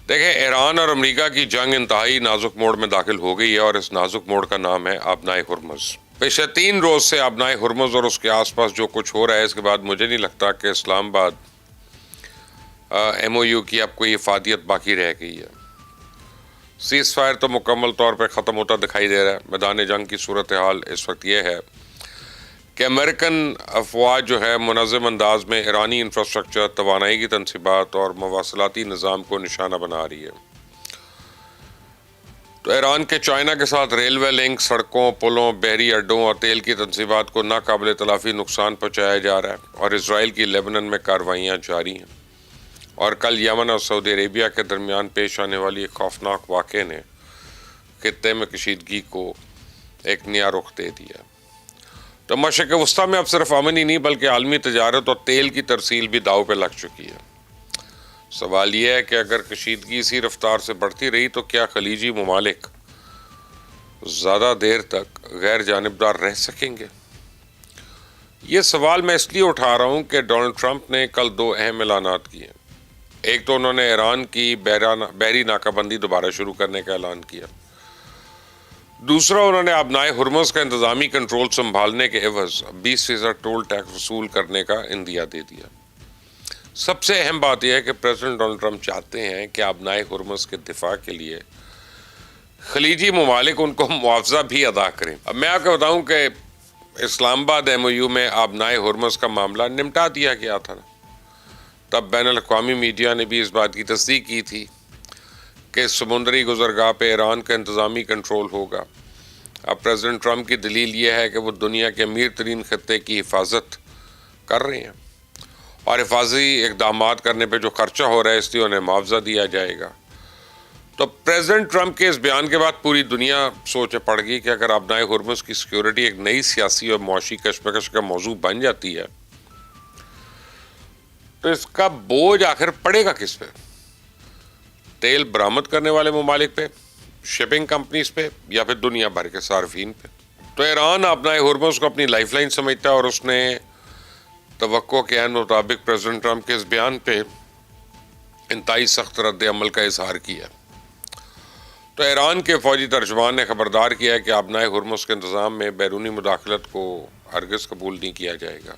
دیکھیں، ایران اور امریکہ کی جنگ انتہائی نازک موڑ میں داخل ہو گئی ہے، اور اس نازک موڑ کا نام ہے آبنائے ہرمز۔ پچھلے 3 روز سے آبنائے ہرمز اور اس کے آس پاس جو کچھ ہو رہا ہے، اس کے بعد مجھے نہیں لگتا کہ اسلام آباد MOU کی اب کوئی افادیت باقی رہ گئی ہے۔ سیز فائر تو مکمل طور پہ ختم ہوتا دکھائی دے رہا ہے۔ میدان جنگ کی صورتحال اس وقت یہ ہے کہ امریکن افواج جو ہے منظم انداز میں ایرانی انفراسٹرکچر، توانائی کی تنصیبات اور مواصلاتی نظام کو نشانہ بنا رہی ہے۔ تو ایران کے چائنا کے ساتھ ریلوے لنک، سڑکوں، پلوں، بحری اڈوں اور تیل کی تنصیبات کو ناقابل تلافی نقصان پہنچایا جا رہا ہے، اور اسرائیل کی لیبنان میں کارروائیاں جاری ہیں۔ اور کل یمن اور سعودی عربیہ کے درمیان پیش آنے والی ایک خوفناک واقعے نے خطے میں کشیدگی کو ایک نیا رخ دے دیا۔ تو مشرق وسطیٰ میں اب صرف امن ہی نہیں بلکہ عالمی تجارت اور تیل کی ترسیل بھی داؤ پہ لگ چکی ہے۔ سوال یہ ہے کہ اگر کشیدگی اسی رفتار سے بڑھتی رہی تو کیا خلیجی ممالک زیادہ دیر تک غیر جانبدار رہ سکیں گے؟ یہ سوال میں اس لیے اٹھا رہا ہوں کہ ڈونلڈ ٹرمپ نے کل 2 اہم اعلانات کیے۔ ایک تو انہوں نے ایران کی بحری ناکہ بندی دوبارہ شروع کرنے کا اعلان کیا۔ دوسرا، انہوں نے آبنائے ہرمز کا انتظامی کنٹرول سنبھالنے کے عوض 20% ٹول ٹیکس وصول کرنے کا عندیہ دے دیا۔ سب سے اہم بات یہ ہے کہ پریزیڈنٹ ڈونلڈ ٹرمپ چاہتے ہیں کہ آبنائے ہرمز کے دفاع کے لیے خلیجی ممالک ان کو معاوضہ بھی ادا کریں۔ اب میں آپ کو بتاؤں کہ اسلام آباد MOU میں آبنائے ہرمز کا معاملہ نمٹا دیا گیا تھا۔ تب بین الاقوامی میڈیا نے بھی اس بات کی تصدیق کی تھی کہ سمندری گزرگاہ پہ ایران کا انتظامی کنٹرول ہوگا۔ اب پریزیڈنٹ ٹرمپ کی دلیل یہ ہے کہ وہ دنیا کے امیر ترین خطے کی حفاظت کر رہے ہیں، اور حفاظتی اقدامات کرنے پہ جو خرچہ ہو رہا ہے اس لیے انہیں معاوضہ دیا جائے گا۔ تو پریزیڈنٹ ٹرمپ کے اس بیان کے بعد پوری دنیا سوچے پڑ گئی کہ اگر آبنائے ہرمز کی سیکیورٹی ایک نئی سیاسی اور معاشی کشمکش کا موضوع بن جاتی ہے تو اس کا بوجھ آخر پڑے گا کس پہ؟ تیل برآمد کرنے والے ممالک پہ، شپنگ کمپنیز پہ، یا پھر دنیا بھر کے صارفین پہ؟ تو ایران آبنائے ہرمز کو اپنی لائف لائن سمجھتا ہے، اور اس نے توقع کے عین مطابق پریزیڈنٹ ٹرمپ کے اس بیان پہ انتہائی سخت رد عمل کا اظہار کیا۔ تو ایران کے فوجی ترجمان نے خبردار کیا ہے کہ آبنائے ہرمز کے انتظام میں بیرونی مداخلت کو ہرگز قبول نہیں کیا جائے گا۔